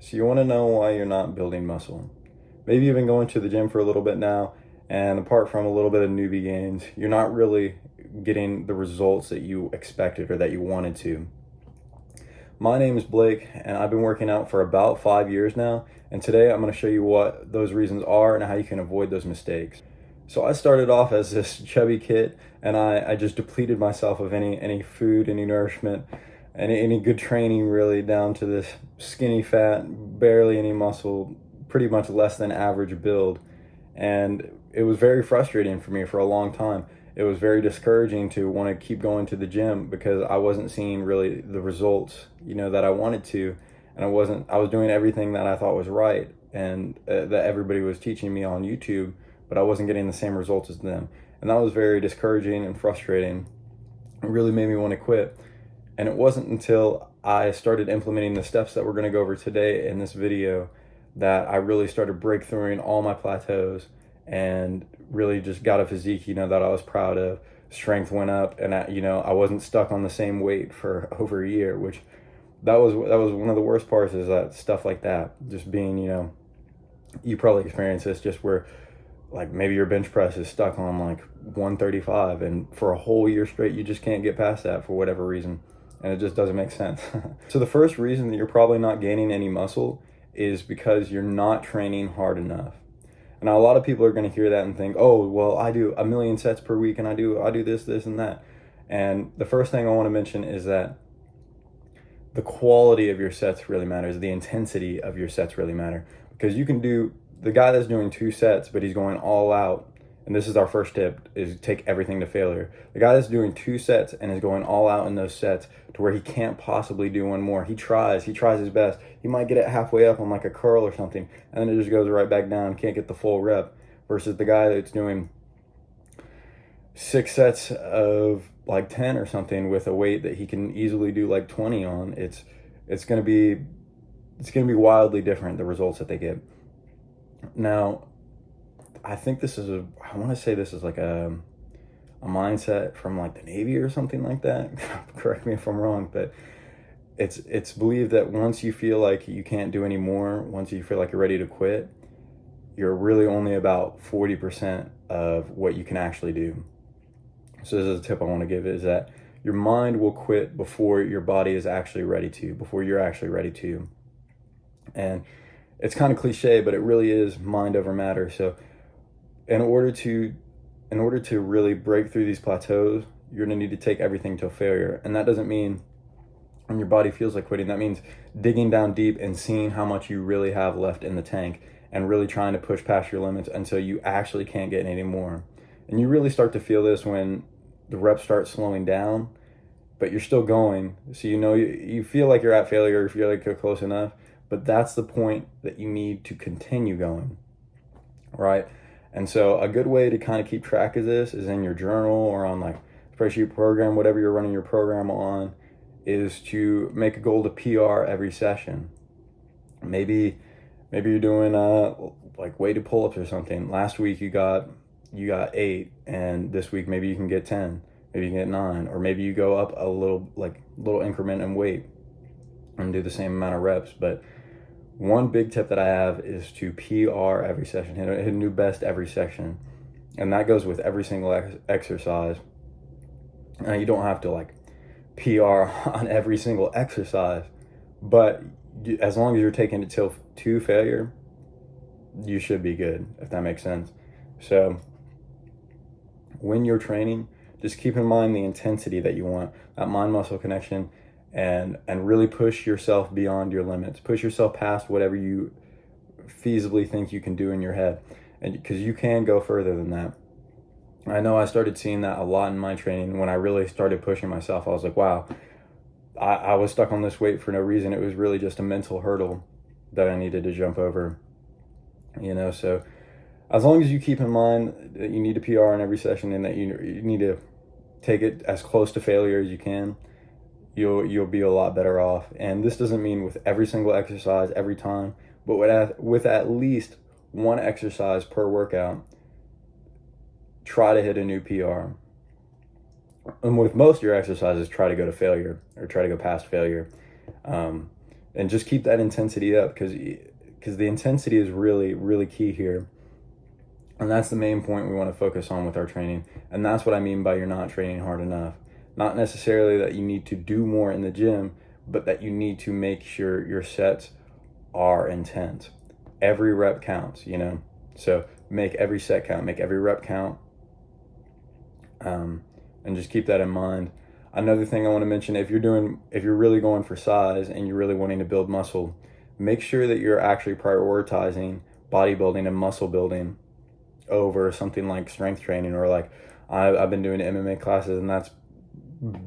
So you want to know why you're not building muscle. Maybe you've been going to the gym for a little bit now, and apart from a little bit of newbie gains, you're not really getting the results that you expected or that you wanted to. My name is Blake, and I've been working out for about 5 years now, and today I'm going to show you what those reasons are and how you can avoid those mistakes. So I started off as this chubby kid, and I just depleted myself of any food, any nourishment, any good training, really, down to this skinny fat, barely any muscle, pretty much less than average build. And it was very frustrating for me for a long time. It was very discouraging to want to keep going to the gym because I wasn't seeing really the results, that I wanted to. And I was doing everything that I thought was right and that everybody was teaching me on YouTube, but I wasn't getting the same results as them. And that was very discouraging and frustrating. It really made me want to quit. And it wasn't until I started implementing the steps that we're going to go over today in this video that I really started breakthroughing all my plateaus and really just got a physique, that I was proud of. Strength went up, and I wasn't stuck on the same weight for over a year, which that was one of the worst parts, is that stuff like that, just being, you probably experienced this, just where like maybe your bench press is stuck on like 135, and for a whole year straight you just can't get past that for whatever reason, and it just doesn't make sense. So the first reason that you're probably not gaining any muscle is because you're not training hard enough. And a lot of people are going to hear that and think, oh, well, I do 1,000,000 sets per week, and I do this and that. And the first thing I want to mention is that the quality of your sets really matters. The intensity of your sets really matter, because you can do the guy that's doing 2 sets, but he's going all out. And this is our first tip, is take everything to failure. The guy that's doing 2 sets and is going all out in those sets to where he can't possibly do one more. He tries his best. He might get it halfway up on like a curl or something, and then it just goes right back down, can't get the full rep. Versus the guy that's doing 6 sets of like 10 or something with a weight that he can easily do like 20 on. It's gonna be wildly different, the results that they get. Now, I think I want to say this is like a mindset from like the Navy or something like that. Correct me if I'm wrong, but it's believed that once you feel like you can't do any more, once you feel like you're ready to quit, you're really only about 40% of what you can actually do. So this is a tip I want to give, is that your mind will quit before your body is actually ready to, before you're actually ready to. And it's kind of cliche, but it really is mind over matter. So in order to really break through these plateaus, you're going to need to take everything to failure. And that doesn't mean when your body feels like quitting. That means digging down deep and seeing how much you really have left in the tank, and really trying to push past your limits until you actually can't get any more. And you really start to feel this when the reps start slowing down, but you're still going. So you feel like you're at failure, you feel like you're close enough, but that's the point that you need to continue going, right? And so a good way to kind of keep track of this is in your journal or on like spreadsheet program, whatever you're running your program on, is to make a goal to PR every session. Maybe you're doing like weighted pull-ups or something. Last week you got 8, and this week maybe you can get 10, maybe you can get 9, or maybe you go up a little increment in weight and do the same amount of reps. But one big tip that I have is to PR every session, hit a new best every session. And that goes with every single exercise. And you don't have to like PR on every single exercise, but as long as you're taking it to failure, you should be good, if that makes sense. So when you're training, just keep in mind the intensity that you want, that mind-muscle connection, and really push yourself beyond your limits. Push yourself past whatever you feasibly think you can do in your head, and because you can go further than that. I know I started seeing that a lot in my training. When I really started pushing myself, I was like, wow, I was stuck on this weight for no reason. It was really just a mental hurdle that I needed to jump over. So as long as you keep in mind that you need to PR in every session, and that you need to take it as close to failure as you can, you'll be a lot better off. And this doesn't mean with every single exercise every time, but with at least one exercise per workout, try to hit a new PR. And with most of your exercises, try to go to failure, or try to go past failure. and just keep that intensity up, because the intensity is really, really key here. And that's the main point we want to focus on with our training. And that's what I mean by you're not training hard enough. Not necessarily that you need to do more in the gym, but that you need to make sure your sets are intense. Every rep counts, you know? So make every set count, make every rep count. And just keep that in mind. Another thing I want to mention, if you're really going for size and you're really wanting to build muscle, make sure that you're actually prioritizing bodybuilding and muscle building over something like strength training, or like I've been doing MMA classes, and that's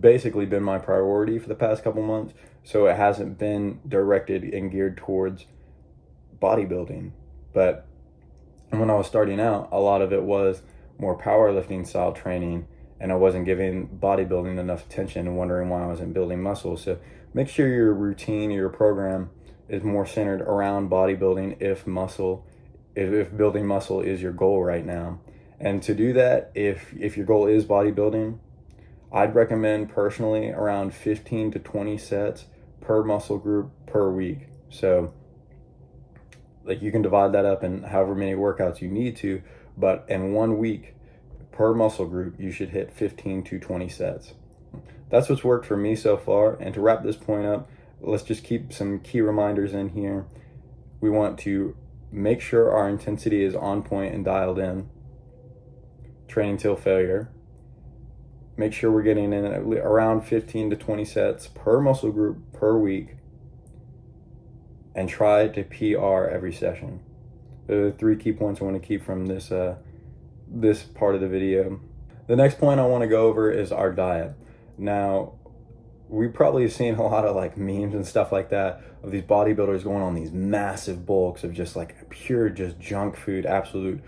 basically been my priority for the past couple months. So it hasn't been directed and geared towards bodybuilding. But when I was starting out, a lot of it was more powerlifting style training, and I wasn't giving bodybuilding enough attention and wondering why I wasn't building muscle. So make sure your routine, your program is more centered around bodybuilding if building muscle is your goal right now. And to do that, if your goal is bodybuilding, I'd recommend personally around 15 to 20 sets per muscle group per week. So like you can divide that up in however many workouts you need to, but in 1 week per muscle group, you should hit 15 to 20 sets. That's what's worked for me so far. And to wrap this point up, let's just keep some key reminders in here. We want to make sure our intensity is on point and dialed in. Training till failure. Make sure we're getting in around 15 to 20 sets per muscle group per week. And try to PR every session. The 3 key points I want to keep from this part of the video. The next point I want to go over is our diet. Now, we've probably seen a lot of like memes and stuff like that of these bodybuilders going on these massive bulks of just like pure just junk food, absolute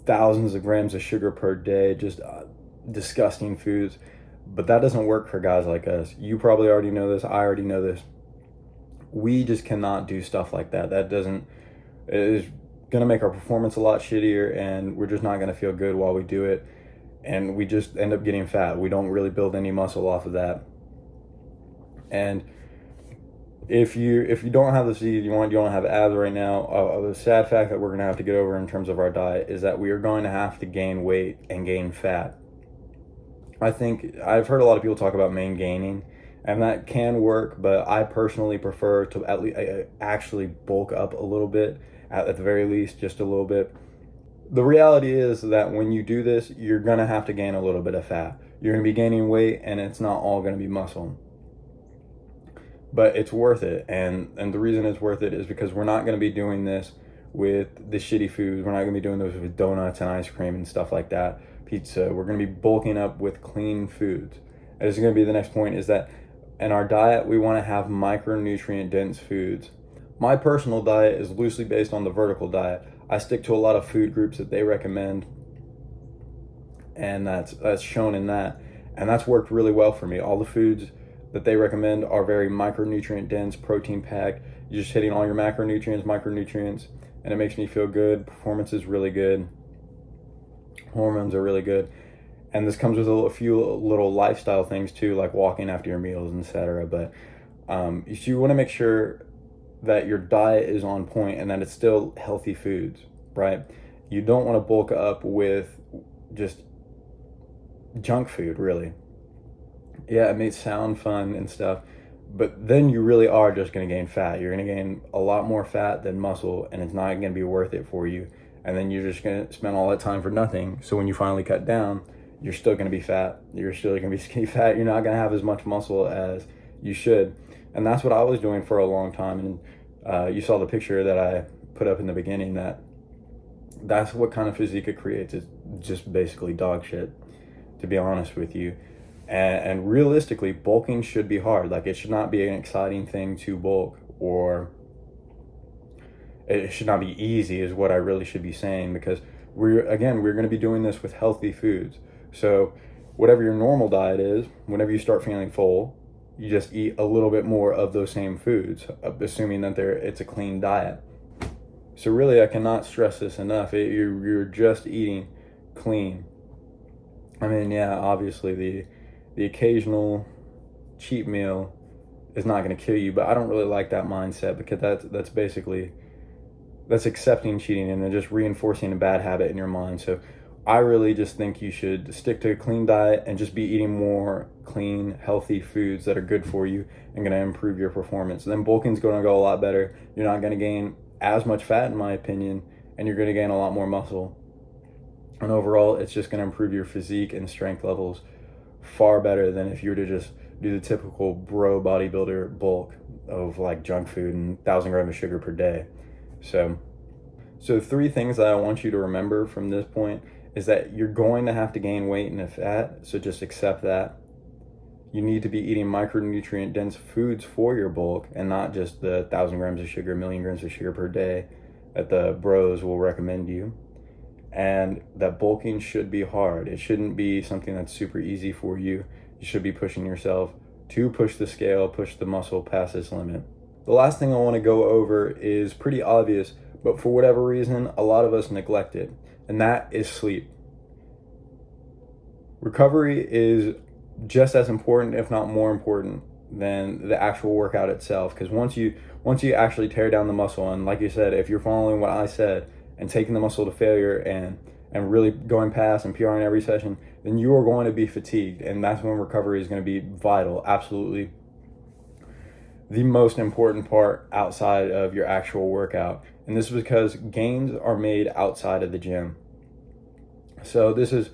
thousands of grams of sugar per day, just disgusting foods. But that doesn't work for guys like us. You probably already know this. I already know this. We just cannot do stuff like that. It is going to make our performance a lot shittier, and we're just not going to feel good while we do it. And we just end up getting fat. We don't really build any muscle off of that. And if you don't have the seed you don't have abs right now, the sad fact that we're going to have to get over in terms of our diet is that we are going to have to gain weight and gain fat. I think I've heard a lot of people talk about main gaining, and that can work, but I personally prefer to at least actually bulk up a little bit, at the very least, just a little bit. The reality is that when you do this, you're going to have to gain a little bit of fat. You're going to be gaining weight, and it's not all going to be muscle. But it's worth it, and the reason it's worth it is because we're not going to be doing this with the shitty foods. We're not going to be doing this with donuts and ice cream and stuff like that, pizza. We're going to be bulking up with clean foods. And this is going to be the next point, is that in our diet, we want to have micronutrient dense foods. My personal diet is loosely based on the vertical diet. I stick to a lot of food groups that they recommend, and that's shown in that, and that's worked really well for me. All the foods that they recommend are very micronutrient dense, protein packed. You're just hitting all your micronutrients, and it makes me feel good. Performance is really good. Hormones are really good. And this comes with a few little lifestyle things too, like walking after your meals, etc. But you want to make sure that your diet is on point and that it's still healthy foods, right? You don't want to bulk up with just junk food, really. Yeah, it may sound fun and stuff, but then you really are just going to gain fat. You're going to gain a lot more fat than muscle, and it's not going to be worth it for you. And then you're just going to spend all that time for nothing. So when you finally cut down, you're still going to be fat. You're still going to be skinny fat. You're not going to have as much muscle as you should. And that's what I was doing for a long time. And you saw the picture that I put up in the beginning. That's what kind of physique it creates. It's just basically dog shit, to be honest with you. And realistically, bulking should be hard. Like, it should not be an exciting thing to bulk, or it should not be easy, is what I really should be saying, because we're going to be doing this with healthy foods. So whatever your normal diet is, whenever you start feeling full, you just eat a little bit more of those same foods, assuming that it's a clean diet. So really, I cannot stress this enough. You're just eating clean. I mean, yeah, obviously the occasional cheat meal is not going to kill you. But I don't really like that mindset, because that's basically, that's accepting cheating and then just reinforcing a bad habit in your mind. So I really just think you should stick to a clean diet and just be eating more clean, healthy foods that are good for you and going to improve your performance. And then bulking's going to go a lot better. You're not going to gain as much fat, in my opinion, and you're going to gain a lot more muscle. And overall, it's just going to improve your physique and strength levels far better than if you were to just do the typical bro bodybuilder bulk of like junk food and 1,000 grams of sugar per day. So 3 things that I want you to remember from this point is that you're going to have to gain weight and fat, so just accept that. You need to be eating micronutrient dense foods for your bulk, and not just the 1,000 grams of sugar, 1,000,000 grams of sugar per day that the bros will recommend you. And that bulking should be hard. It shouldn't be something that's super easy for you. You should be pushing yourself to push the scale, push the muscle past this limit. The last thing I want to go over is pretty obvious, but for whatever reason, a lot of us neglect it, and that is sleep. Recovery is just as important, if not more important, than the actual workout itself. Because once you actually tear down the muscle, and like you said, if you're following what I said and taking the muscle to failure and really going past and PRing every session, then you are going to be fatigued, and that's when recovery is going to be vital. Absolutely the most important part outside of your actual workout. And this is because gains are made outside of the gym. So this is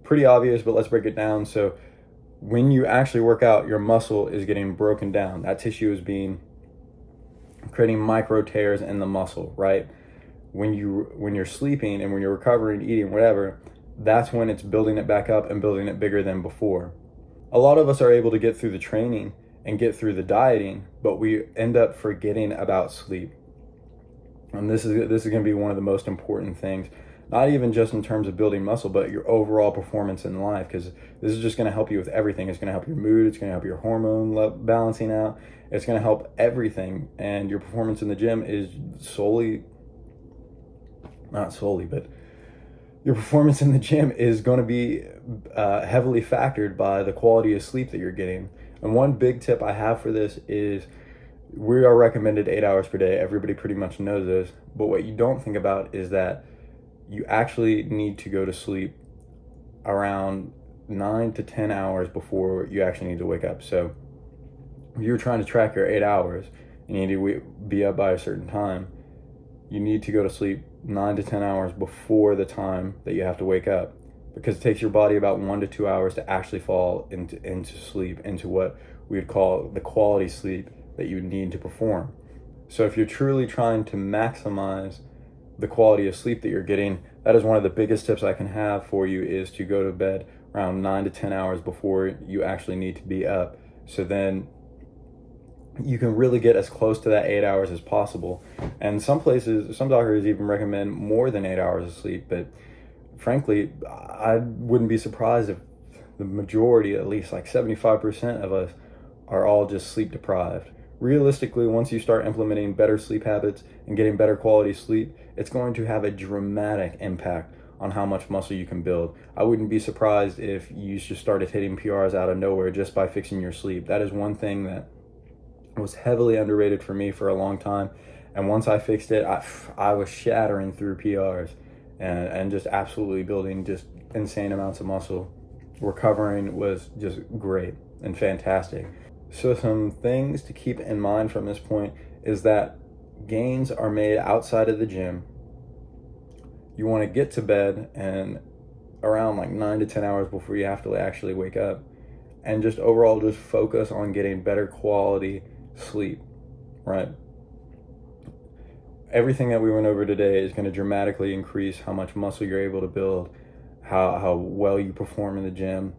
pretty obvious, but let's break it down. So when you actually work out, your muscle is getting broken down. That tissue is creating micro tears in the muscle, right? When you're sleeping and when you're recovering, eating, whatever, that's when it's building it back up and building it bigger than before. A lot of us are able to get through the training and get through the dieting, but we end up forgetting about sleep. And this is going to be one of the most important things, not even just in terms of building muscle, but your overall performance in life, because this is just going to help you with everything. It's going to help your mood. It's going to help your hormone balancing out. It's going to help everything. And your performance in the gym is but your performance in the gym is going to be heavily factored by the quality of sleep that you're getting. And one big tip I have for this is we are recommended 8 hours per day. Everybody pretty much knows this. But what you don't think about is that you actually need to go to sleep around 9 to 10 hours before you actually need to wake up. So if you're trying to track your 8 hours and you need to be up by a certain time, you need to go to sleep 9 to 10 hours before the time that you have to wake up, because it takes your body about 1 to 2 hours to actually fall into sleep, into what we would call the quality sleep that you need to perform. So if you're truly trying to maximize the quality of sleep that you're getting, that is one of the biggest tips I can have for you, is to go to bed around 9 to 10 hours before you actually need to be up. So then you can really get as close to that 8 hours as possible. And some doctors even recommend more than 8 hours of sleep. But frankly, I wouldn't be surprised if the majority, at least like 75% of us, are all just sleep deprived. Realistically, once you start implementing better sleep habits and getting better quality sleep, it's going to have a dramatic impact on how much muscle you can build. I wouldn't be surprised if you just started hitting PRs out of nowhere just by fixing your sleep. That is one thing that was heavily underrated for me for a long time. And once I fixed it, I was shattering through PRs and just absolutely building just insane amounts of muscle. Recovering was just great and fantastic. So some things to keep in mind from this point is that gains are made outside of the gym. You want to get to bed and around like 9 to 10 hours before you have to actually wake up, and just overall just focus on getting better quality sleep, right? Everything that we went over today is going to dramatically increase how much muscle you're able to build, how well you perform in the gym.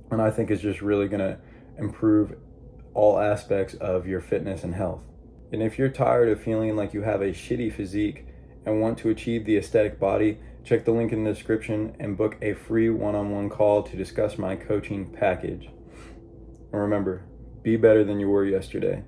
And I think it's just really going to improve all aspects of your fitness and health. And if you're tired of feeling like you have a shitty physique and want to achieve the aesthetic body, check the link in the description and book a free one-on-one call to discuss my coaching package. And remember, be better than you were yesterday.